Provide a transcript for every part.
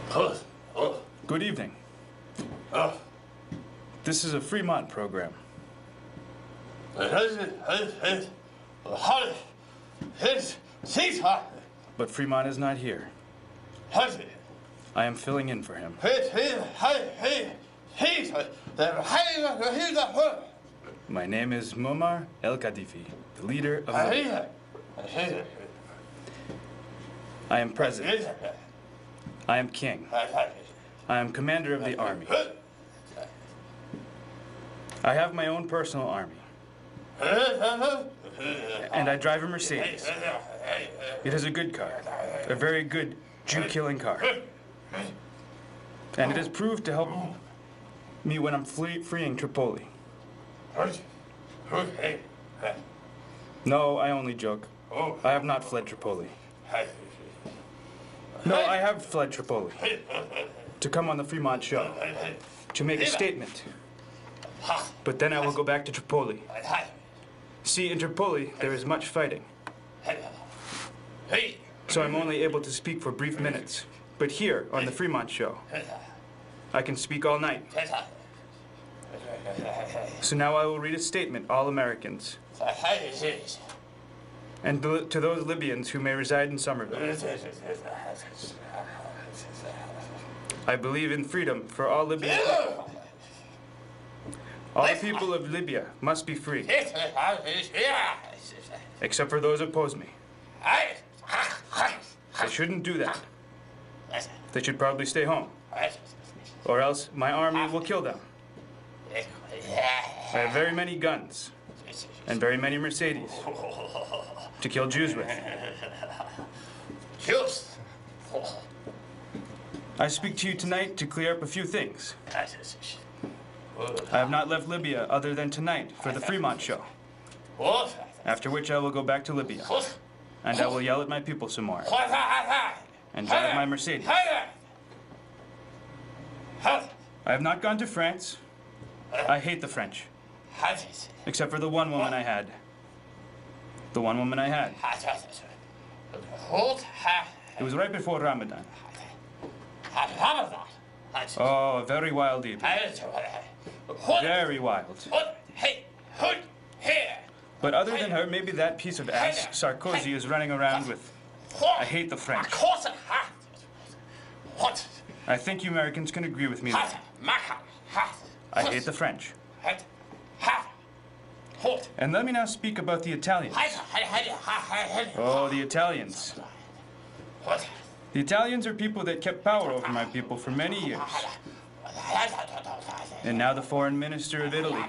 Good evening. This is a Fremont program. But Fremont is not here. I am filling in for him. My name is Muammar al-Gaddafi, the leader of Libya. I am president. I am king. I am commander of the army. I have my own personal army. And I drive a Mercedes. It is a good car, a very good Jew-killing car. And it has proved to help me when I'm freeing Tripoli. No, I only joke. I have not fled Tripoli. No, I have fled Tripoli to come on the Freemont Show, to make a statement. But then I will go back to Tripoli. See, in Tripoli, there is much fighting. So I'm only able to speak for brief minutes. But here, on the Freemont Show, I can speak all night. So now I will read a statement, all Americans. And to those Libyans who may reside in Somerville. I believe in freedom for all Libyan people. All the people of Libya must be free. Except for those who oppose me. They shouldn't do that. They should probably stay home. Or else my army will kill them. I have very many guns and very many Mercedes to kill Jews with. I speak to you tonight to clear up a few things. I have not left Libya other than tonight for the Freemont Show, after which I will go back to Libya, and I will yell at my people some more, and drive my Mercedes. I have not gone to France. I hate the French, except for the one woman I had. The one woman I had. It was right before Ramadan. Oh, a very wild evening. Very wild. But other than her, maybe that piece of ass, Sarkozy, is running around with, I hate the French. I think you Americans can agree with me there. I hate the French. And let me now speak about the Italians. Oh, the Italians. The Italians are people that kept power over my people for many years. And now the foreign minister of Italy,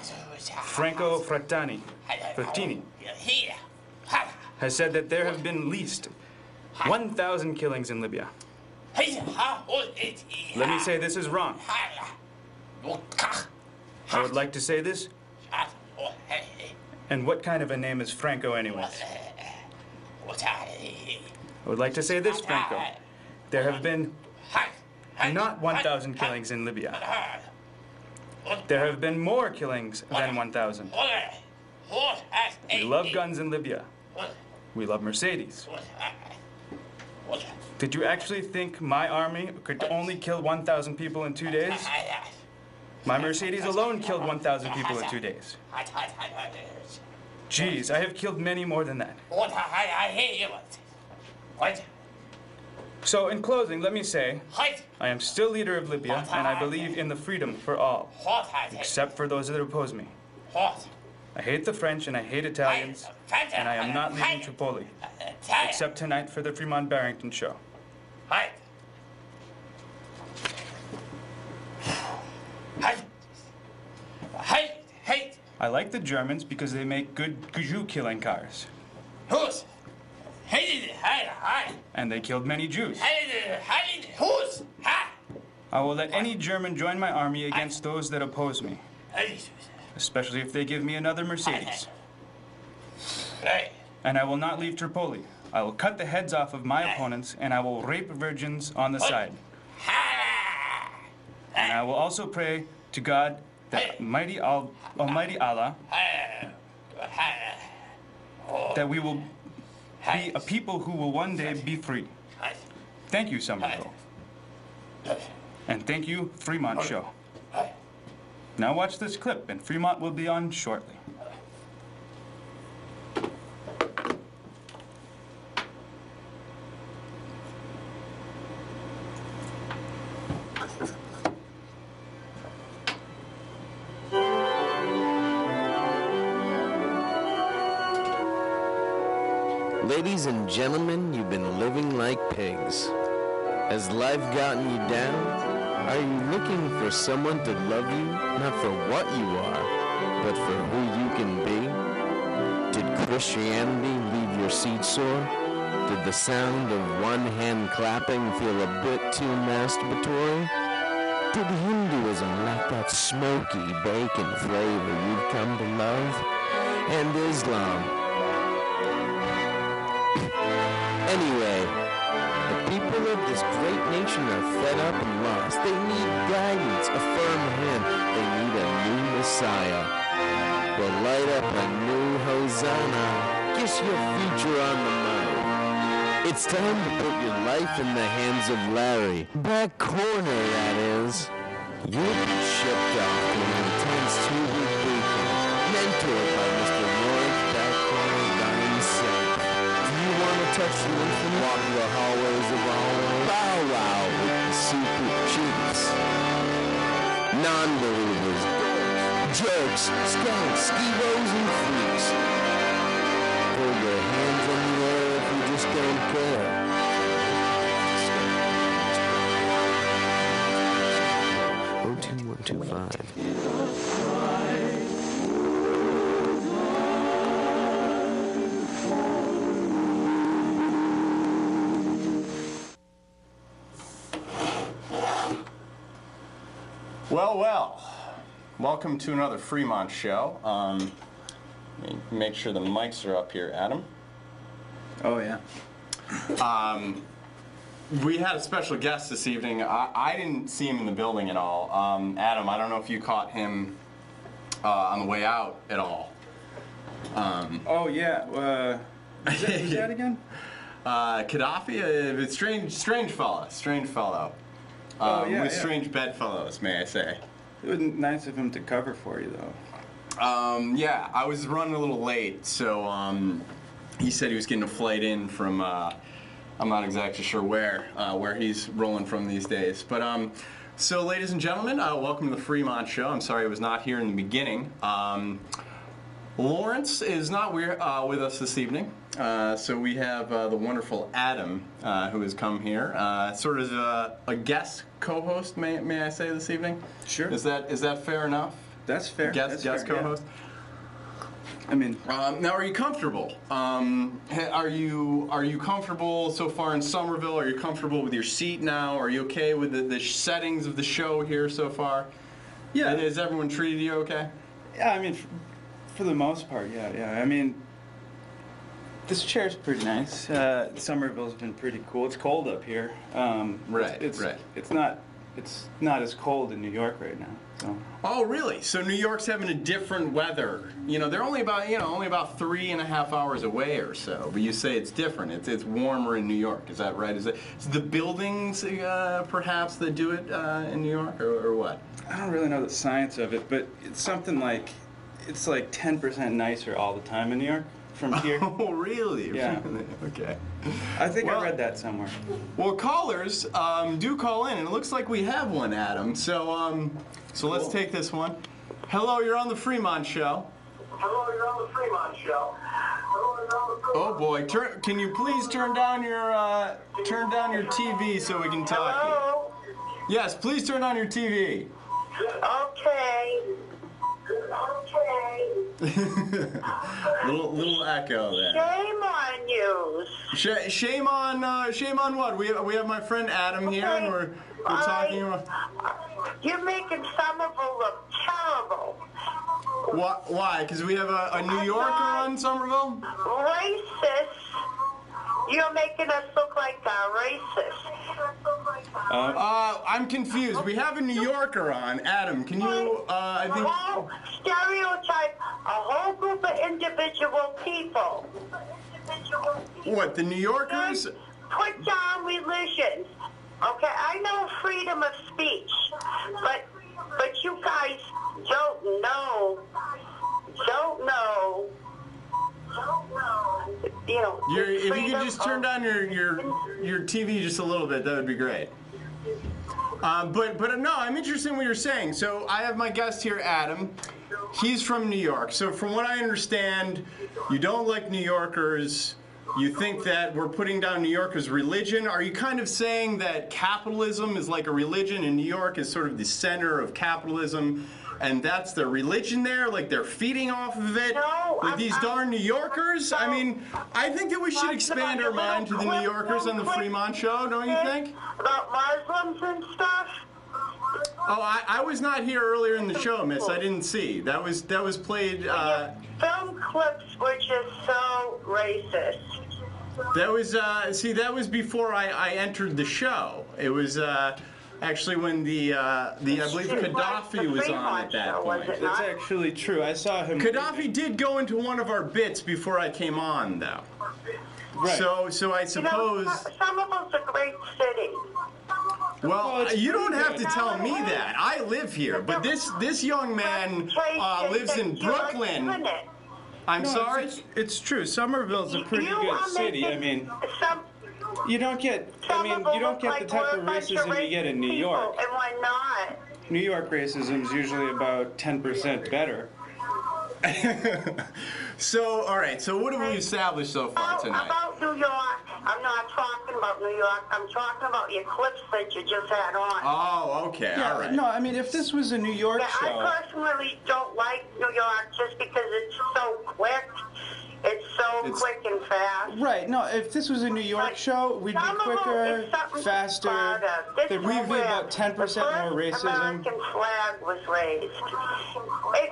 Franco Frattini, has said that there have been at least 1,000 killings in Libya. Let me say this is wrong. I would like to say this. And what kind of a name is Franco anyways? I would like to say this, Franco. There have been not 1,000 killings in Libya. There have been more killings than 1,000. We love guns in Libya. We love Mercedes. Did you actually think my army could only kill 1,000 people in 2 days? My Mercedes alone killed 1,000 people in 2 days. Geez, I have killed many more than that. So, in closing, let me say, I am still leader of Libya, and I believe in the freedom for all, except for those that oppose me. I hate the French, and I hate Italians, and I am not leaving Tripoli, except tonight for the Fremont Barrington Show. I like the Germans because they make good Jew-killing cars. And they killed many Jews. I will let any German join my army against those that oppose me, especially if they give me another Mercedes. And I will not leave Tripoli. I will cut the heads off of my opponents, and I will rape virgins on the side. And I will also pray to God, that Almighty Allah, that we will be a people who will one day be free. Thank you, Somerville. And thank you, Fremont Show. Now watch this clip, and Fremont will be on shortly. Ladies and gentlemen, you've been living like pigs. Has life gotten you down? Are you looking for someone to love you, not for what you are, but for who you can be? Did Christianity leave your seat sore? Did the sound of one hand clapping feel a bit too masturbatory? Did Hinduism lack that smoky bacon flavor you've come to love? And Islam? Anyway, the people of this great nation are fed up and lost. They need guidance, a firm hand. They need a new Messiah. Well, light up a new Hosanna. Kiss your future on the mouth. It's time to put your life in the hands of Larry. Back corner, that is. You'll be shipped off to an intense 2-week weekend, mentored by Mr. Lawrence Back Corner Diamond Safe. Touch the infinite, walk the hallways of all, bow wow with the secret chiefs. Non-believers, jerks, skunks, ski-bos, and freaks. Pull your hands on the air if you just don't care. 02125. Well, welcome to another Fremont Show. Make sure the mics are up here, Adam. Oh, yeah. We had a special guest this evening. I didn't see him in the building at all. Adam, I don't know if you caught him on the way out at all. Oh, yeah. Who's that again? Gaddafi, strange fellow. Oh, yeah, with strange bedfellows, may I say. It was nice of him to cover for you, though. Yeah, I was running a little late, so he said he was getting a flight in from, I'm not exactly sure where he's rolling from these days. But, so ladies and gentlemen, welcome to the Fremont Show. I'm sorry I was not here in the beginning. Lawrence is not with us this evening. So we have the wonderful Adam, who has come here, sort of a guest co-host, may I say, this evening? Sure. Is that fair enough? That's fair. Guest co-host. Yeah. I mean, now, are you comfortable? Are you comfortable so far in Somerville? Are you comfortable with your seat now? Are you okay with the settings of the show here so far? Yeah. Has everyone treated you okay? Yeah, I mean, for the most part, yeah. I mean, this chair's pretty nice. Somerville's been pretty cool. It's cold up here. Right. It's not as cold in New York right now. So. Oh, really? So New York's having a different weather. They're only about 3.5 hours away or so. But you say it's different. It's warmer in New York. Is that right? Is the buildings perhaps that do it in New York, or what? I don't really know the science of it, but it's something like 10% nicer all the time in New York. From here. Oh, really? Yeah. Okay. I think I read that somewhere. Well, callers, do call in, and it looks like we have one, Adam. So, Cool. Let's take this one. Hello, you're on the Fremont Show. Oh boy, can you please turn down your TV so we can talk? Hello? Yes, please turn on your TV. Okay. little echo there. Shame on you. Shame on what? We have my friend Adam here, and we're talking about. You're making Somerville look terrible. Why? Because we have a New Yorker on Somerville? Racist. You're making us look like a racist. I'm confused. We have a New Yorker on. Adam, can you, I think... Stereotype a whole group of individual people. What, the New Yorkers? Put down religion. Okay, I know freedom of speech, but you guys don't know. You know. If you could just turn down your TV just a little bit, that would be great. But no, I'm interested in what you're saying. So I have my guest here, Adam. He's from New York. So from what I understand, you don't like New Yorkers. You think that we're putting down New York as religion. Are you kind of saying that capitalism is like a religion and New York is sort of the center of capitalism and that's their religion there? Like they're feeding off of it? No, like these darn New Yorkers? I mean, I think that we should expand our mind to the New Yorkers on the Fremont Show, don't you think? About Muslims and stuff? Oh, I was not here earlier in the show, miss. I didn't see. That was played. Film clips were just so racist. That was that was before I entered the show. It was actually when I believe Gaddafi was on at that point. That's actually true. I saw him. Gaddafi did go into one of our bits before I came on, though. Right. So I suppose. Somerville's a great city. Well, you don't have to tell me that. I live here, but this young man lives in Brooklyn. I'm sorry? It's true. Somerville's a pretty good city. I mean, you don't get the type of racism you get in New York. And why not? New York racism is usually about 10% better. So, all right. So, what have we established so far tonight? About New York, I'm not talking about New York. I'm talking about the eclipse that you just had on. Oh, okay. Yeah, all right. No, I mean, if this was a New York show. I personally don't like New York just because it's so quick. It's so quick and fast. Right. No, if this was a New York show, we'd be quicker, faster. There'd be about 10% more racism. The American flag was raised.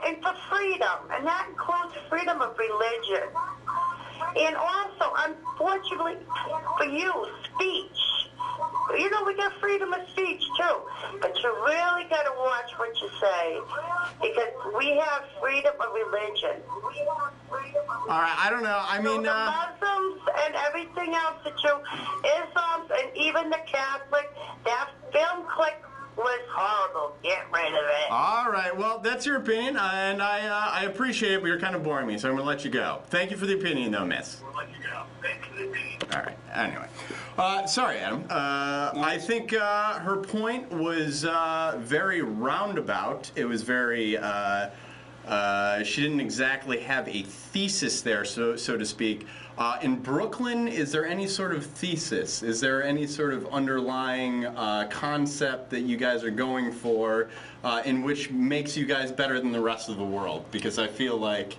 And for freedom, and that includes freedom of religion. And also, unfortunately, for you, speech. You know, we got freedom of speech, too. But you really got to watch what you say. Because we have freedom of religion. All right, I don't know. I mean, the Muslims and everything else that Islam's and even the Catholic, that film clip was horrible. Get rid of it. All right, well, that's your opinion, and I appreciate it, but you're kind of boring me, so I'm going to let you go. Thank you for the opinion, though, miss. We'll let you go. Thank you for the opinion. All right, anyway. Sorry, Adam. I think her point was very roundabout. It was very... she didn't exactly have a thesis there, so to speak. In Brooklyn, is there any sort of thesis? Is there any sort of underlying concept that you guys are going for in which makes you guys better than the rest of the world? Because I feel like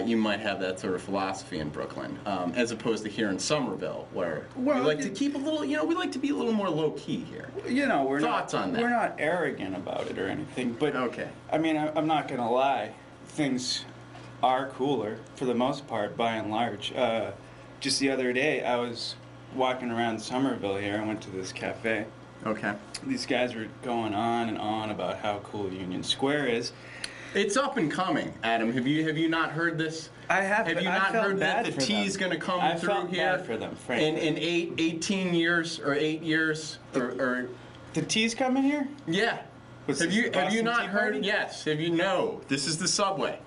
you might have that sort of philosophy in Brooklyn, as opposed to here in Somerville, where we like to keep a little, we like to be a little more low-key here. We're Thoughts on that? We're not arrogant about it or anything, but okay. I mean, I'm not gonna lie, things are cooler for the most part, by and large. Just the other day, I was walking around Somerville here. I went to this cafe. Okay. These guys were going on and on about how cool Union Square is. It's up and coming, Adam. Have you not heard this? I have. Have you not heard that the T's going to come through here? I felt bad for them, frankly. In 18 years or 8 years or the T's coming here? Yeah. Have you not heard? Yes. Have you? No. This is the subway.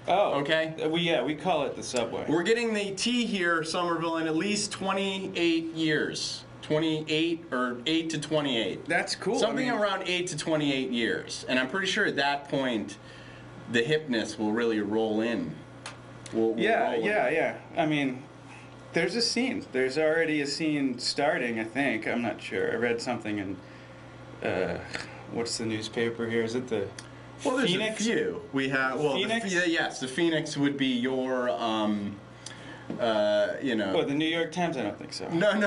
Oh. Okay. We call it the subway. We're getting the T here, Somerville, in at least 28 years. 28 or 8 to 28. That's cool. Something around 8 to 28 years, and I'm pretty sure at that point, the hipness will really roll in. Yeah. I mean, there's a scene. There's already a scene starting, I think. I'm not sure. I read something in, what's the newspaper here? Is it the Phoenix? There's a few. We have, Phoenix? Yes, the Phoenix would be your, Well, the New York Times, I don't think so. No.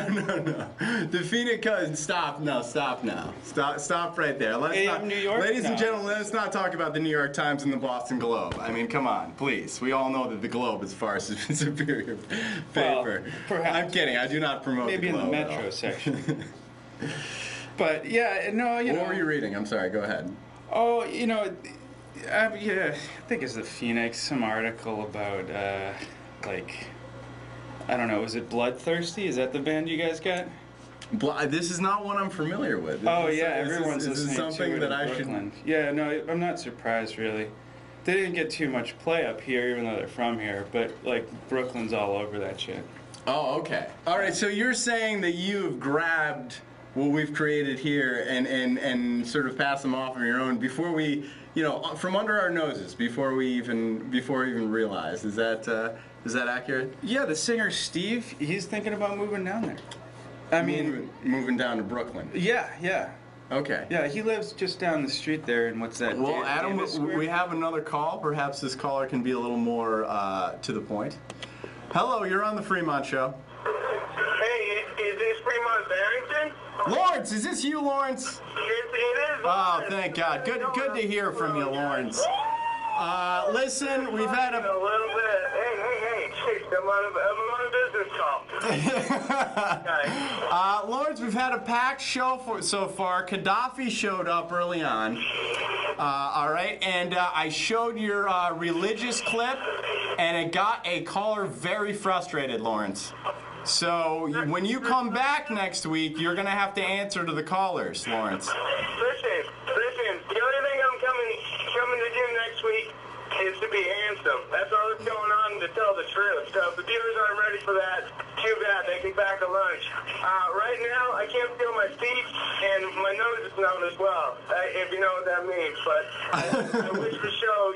The Phoenix, stop now. Stop right there. New York? Ladies and gentlemen, let's not talk about the New York Times and the Boston Globe. I mean, come on, please. We all know that the Globe is far superior paper. Well, perhaps. I'm kidding. I do not promote Maybe the Globe. Maybe in the Metro section. But, yeah, no, What were you reading? I'm sorry, go ahead. Oh, I think it's the Phoenix, some article about, I don't know, was it Bloodthirsty? Is that the band you guys got? This is not one I'm familiar with. Everyone's this listening is something to it that in I Brooklyn. should. Yeah, no, I'm not surprised really. They didn't get too much play up here, even though they're from here. But like Brooklyn's all over that shit. Oh, okay. All right. So you're saying that you've grabbed what we've created here and sort of pass them off on your own before we, from under our noses, before we even realize. Is that accurate? Yeah, the singer Steve, he's thinking about moving down there. I mean, moving down to Brooklyn. Yeah. Okay. Yeah, he lives just down the street there, and what's that? Well, Adam, we have another call. Perhaps this caller can be a little more to the point. Hello, you're on the Fremont Show. Hey, is this Fremont Barrington? Lawrence, is this you, Lawrence? It is. Oh, thank God. Good to hear from you, Lawrence. Listen, we've had a little bit. Hey, I'm on a business call. Lawrence, we've had a packed show so far. Gaddafi showed up early on. All right, and I showed your religious clip, and it got a caller very frustrated, Lawrence. So when you come back next week, you're going to have to answer to the callers, Lawrence. Listen. The only thing I'm coming to do next week is to be handsome. That's all that's going on, to tell the truth. So if the viewers aren't ready for that, too bad. They can back to lunch. Right now, I can't feel my feet, and my nose is numb as well, if you know what that means. But I wish to show,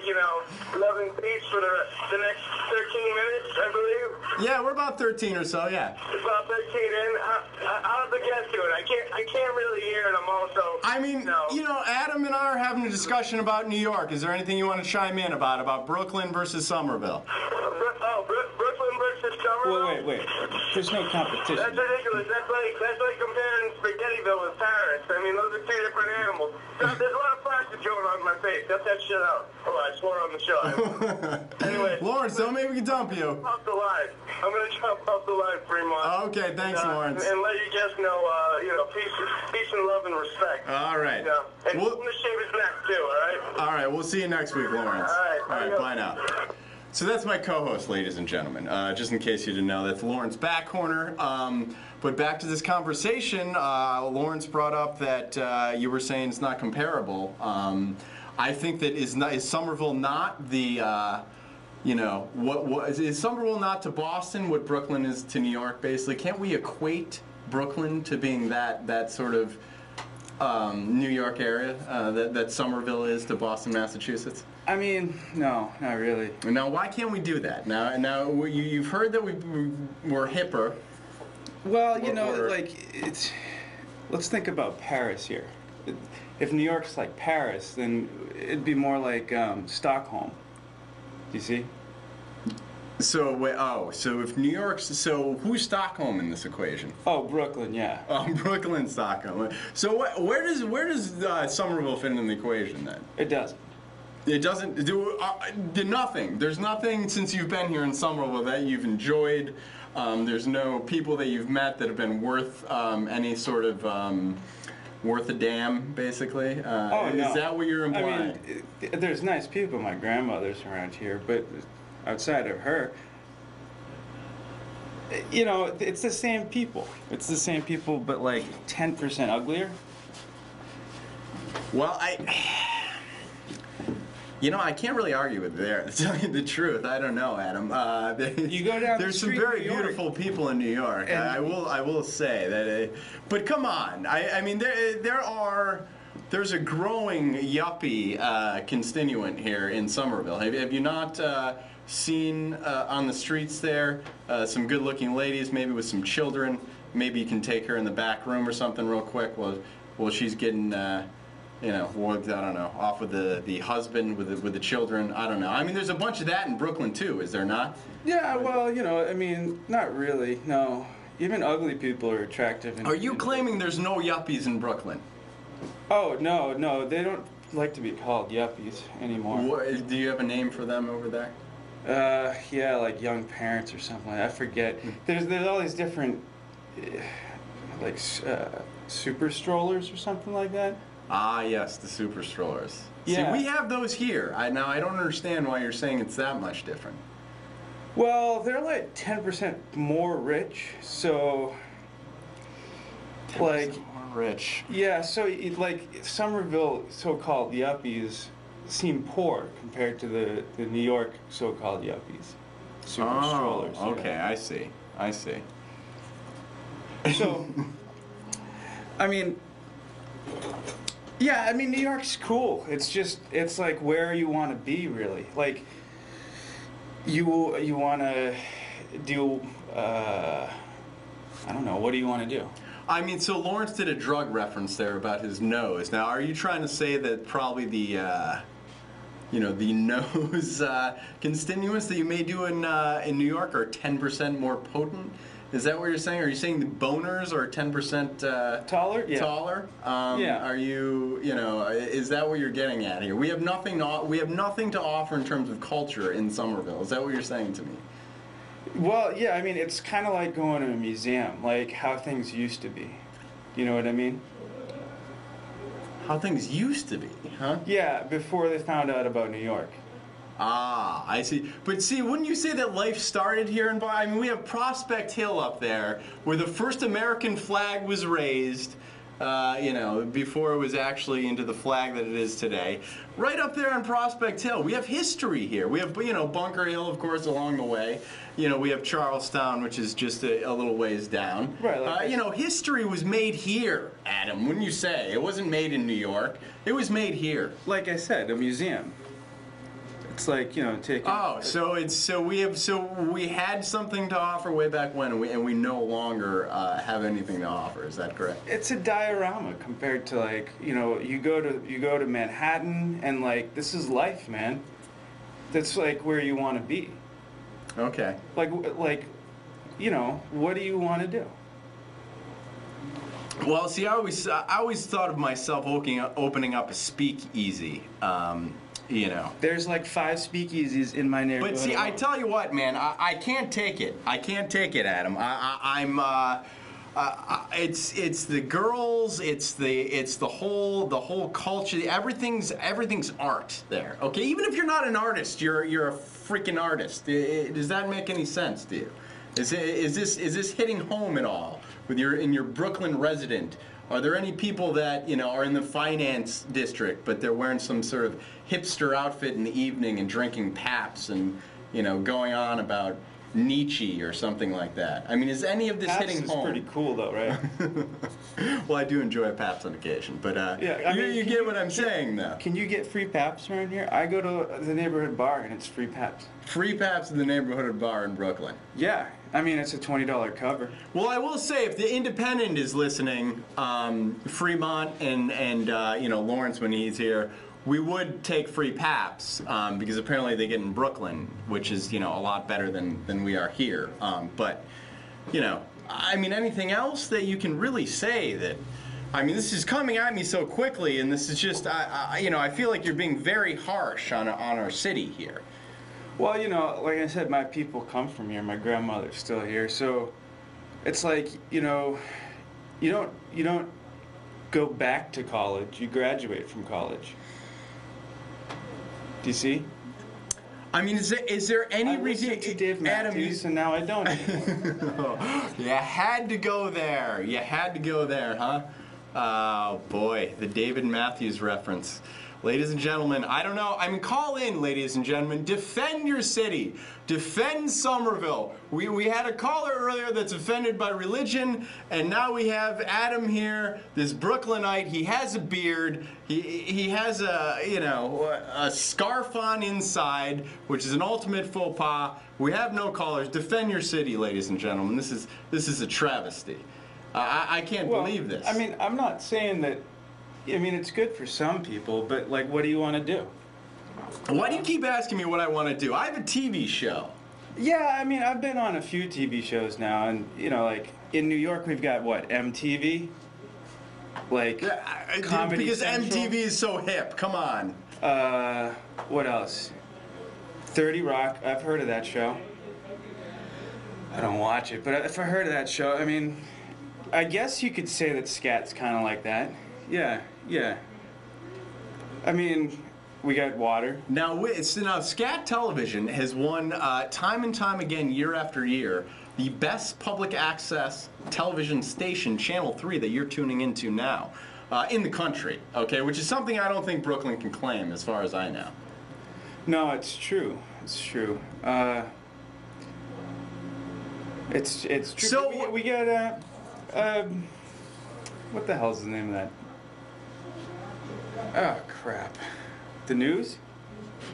loving feet for the next 13 minutes, I believe. Yeah, we're about 13 or so, yeah. About 13 in. I'll have to get to it. I can't really hear it. I'm also... I mean, Adam and I are having a discussion about New York. Is there anything you want to chime in about Brooklyn versus Somerville? Brooklyn versus Somerville? Wait. There's no competition. That's ridiculous. That's like comparing Spaghettiville with Paris. I mean, those are two different animals. There's a lot of plastic going on my face. Cut that shit out. Oh, I swore on the show. Anyway. Lawrence, don't make me dump you. Off the line. I'm going to jump off the line, Fremont. Okay, thanks, Lawrence. And let you guys know, peace and love and respect. All right. And we'll shave his neck, too, all right? All right, we'll see you next week, Lawrence. All right, bye now. So that's my co-host, ladies and gentlemen. Just in case you didn't know, that's Lawrence Backcorner. But back to this conversation, Lawrence brought up that you were saying it's not comparable. I think that is Somerville not the, is Somerville not to Boston what Brooklyn is to New York, basically? Can't we equate Brooklyn to being that sort of New York area that Somerville is to Boston, Massachusetts? I mean, no, not really. Now, why can't we do that? Now you've heard that we're hipper. Well, let's think about Paris here. If New York's like Paris, then it'd be more like Stockholm. Do you see? So if New York's, who's Stockholm in this equation? Oh, Brooklyn, yeah. Brooklyn, Stockholm. So where does Somerville fit in the equation then? It doesn't. It doesn't do nothing. There's nothing since you've been here in Somerville that you've enjoyed. There's no people that you've met that have been worth any sort of worth a damn, basically. No. Is that what you're implying? I mean, there's nice people. My grandmother's around here, but outside of her, it's the same people. It's the same people, but like 10% uglier. Well, I can't really argue with there. To tell you the truth, I don't know, Adam. You go down there's the some street very in New York. beautiful people in New York. I will say that. But come on, I mean, there's a growing yuppie constituent here in Somerville. Have you not seen on the streets there some good-looking ladies, maybe with some children? Maybe you can take her in the back room or something real quick while she's getting. I don't know, off with the husband, with the children. I don't know. I mean, there's a bunch of that in Brooklyn too, is there not? Yeah, well, I mean, not really. No, even ugly people are attractive. Are you claiming there's no yuppies in Brooklyn? Oh no, they don't like to be called yuppies anymore. Do you have a name for them over there? Yeah, like young parents or something. I forget. There's all these different, like super strollers or something like that. Ah, yes, the super strollers. Yeah. See, we have those here. Now, I don't understand why you're saying it's that much different. Well, they're like 10% more rich, so Like rich. Yeah, so like Somerville so-called yuppies seem poor compared to the New York so-called yuppies. Super strollers. Okay, I see. I see. So, I mean, yeah, I mean, New York's cool. It's just, it's like where you want to be, really. Like, you want to do, I don't know, what do you want to do? I mean, so Lawrence did a drug reference there about his nose. Now, are you trying to say that probably the, you know, the nose constituents that you may do in New York are 10% more potent? Is that what you're saying? Are you saying the boners are 10% taller? Yeah. Taller? Yeah. Are you, you know, is that what you're getting at here? We have nothing to offer in terms of culture in Somerville. Is that what you're saying to me? Well, yeah, I mean, it's kind of like going to a museum, like how things used to be. You know what I mean? How things used to be, huh? Yeah, before they found out about New York. Ah, I see. But see, wouldn't you say that life started here in I mean, we have Prospect Hill up there, where the first American flag was raised, you know, before it was actually into the flag that it is today. Right up there on Prospect Hill, we have history here. We have, you know, Bunker Hill, of course, along the way. You know, we have Charlestown, which is just a little ways down. Right. Like you know, history was made here, Adam, wouldn't you say? It wasn't made in New York. It was made here. Like I said, a museum. It's like, you know, taking. Oh, so we had something to offer way back when, and we no longer have anything to offer. Is that correct? It's a diorama compared to, like, you know, you go to Manhattan, and like, this is life, man. That's like where you want to be. Okay. Like, you know, what do you want to do? Well, see, I always thought of myself opening up a speakeasy. You know. There's like 5 speakeasies in my neighborhood. But see, I tell you what, man, I can't take it. I can't take it, Adam. It's the girls, it's the whole culture. Everything's art there. Okay, even if you're not an artist, you're a freaking artist. Does that make any sense to you? Is this hitting home at all with your Brooklyn resident? Are there any people that, you know, are in the finance district, but they're wearing some sort of hipster outfit in the evening and drinking Pabst and, you know, going on about Nietzsche or something like that? I mean, is any of this Pabst hitting home? Pabst is pretty cool, though, right? Well, I do enjoy Pabst on occasion, but yeah, I mean, you get what I'm saying, though. Can you get free Pabst around here? I go to the neighborhood bar, and it's free Pabst. Free Pabst in the neighborhood bar in Brooklyn. Yeah. I mean, it's a $20 cover. Well, I will say, if the Independent is listening, Fremont and you know, Lawrence when he's here, we would take free Pabst because apparently they get in Brooklyn, which is, you know, a lot better than we are here. But, you know, I mean, anything else that you can really say that? I mean, this is coming at me so quickly, and this is just, you know, I feel like you're being very harsh on our city here. Well, you know, like I said, my people come from here. My grandmother's still here, so it's like, you know, you don't go back to college. You graduate from college. Do you see? I mean, is there any reason to Dave Matthews, and now I don't anymore. You had to go there. You had to go there, huh? Oh boy, the David Matthews reference. Ladies and gentlemen, I don't know. I mean, call in, ladies and gentlemen. Defend your city. Defend Somerville. We had a caller earlier that's offended by religion, and now we have Adam here, this Brooklynite. He has a beard. He has a, you know, a scarf on inside, which is an ultimate faux pas. We have no callers. Defend your city, ladies and gentlemen. This is a travesty. I can't believe this. I mean, I'm not saying that. I mean, it's good for some people, but, like, what do you want to do? Why do you keep asking me what I want to do? I have a TV show. Yeah, I mean, I've been on a few TV shows now, and, you know, like, in New York, we've got, what, MTV? Like, Comedy because Central? MTV is so hip. Come on. What else? 30 Rock. I've heard of that show. I don't watch it, but if I heard of that show, I mean, I guess you could say that Scat's kind of like that. Yeah, yeah. I mean, we got water. Now, Scat Television has won time and time again, year after year, the best public access television station, Channel 3, that you're tuning into now in the country, okay? Which is something I don't think Brooklyn can claim, as far as I know. No, it's true. It's true. It's true. So we got what the hell's the name of that? Oh crap! The news?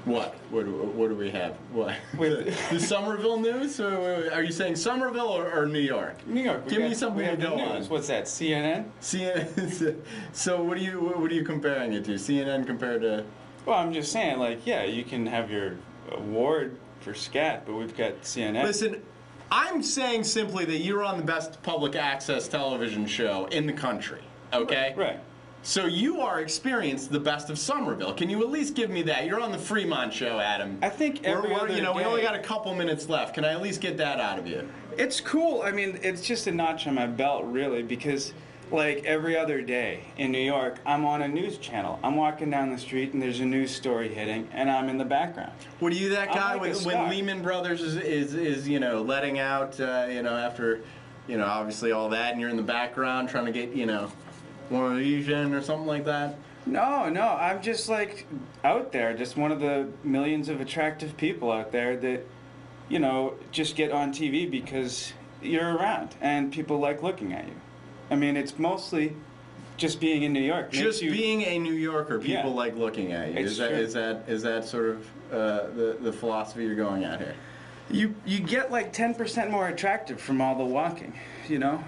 What? What do we have? What? The Somerville news? Are you saying Somerville or New York? New York. Give me something to go on. What's that? CNN? CNN. So what are you comparing it to? CNN compared to? Well, I'm just saying, like, yeah, you can have your award for scat, but we've got CNN. Listen, I'm saying simply that you're on the best public access television show in the country. Okay. Right. So you are experienced the best of Somerville. Can you at least give me that? You're on the Fremont Show, Adam. I think every other you know, day, we only got a couple minutes left. Can I at least get that out of you? It's cool. I mean, it's just a notch on my belt, really, because like every other day in New York, I'm on a news channel. I'm walking down the street and there's a news story hitting, and I'm in the background. What are you, that guy like when Lehman Brothers is you know, letting out you know, after, you know, obviously all that, and you're in the background trying to get, you know, one of these in or something like that? No, I'm just like out there, just one of the millions of attractive people out there that, you know, just get on TV because you're around and people like looking at you. I mean, it's mostly just being in New York. Just being a New Yorker, people like looking at you. Is that sort of the philosophy you're going at here? You get like 10% more attractive from all the walking, you know?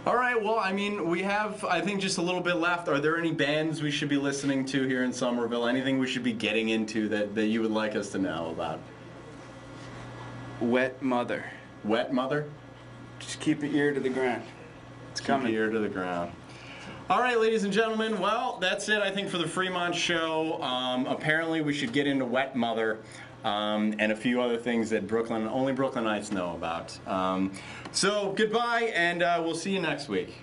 All right, well, I mean, we have, I think, just a little bit left. Are there any bands we should be listening to here in Somerville? Anything we should be getting into that you would like us to know about? Wet Mother. Wet Mother? Just keep your ear to the ground. It's coming. Keep your ear to the ground. All right, ladies and gentlemen, well, that's it, I think, for the Fremont Show. Apparently, we should get into Wet Mother. And a few other things that only Brooklynites know about. So goodbye, and we'll see you next week.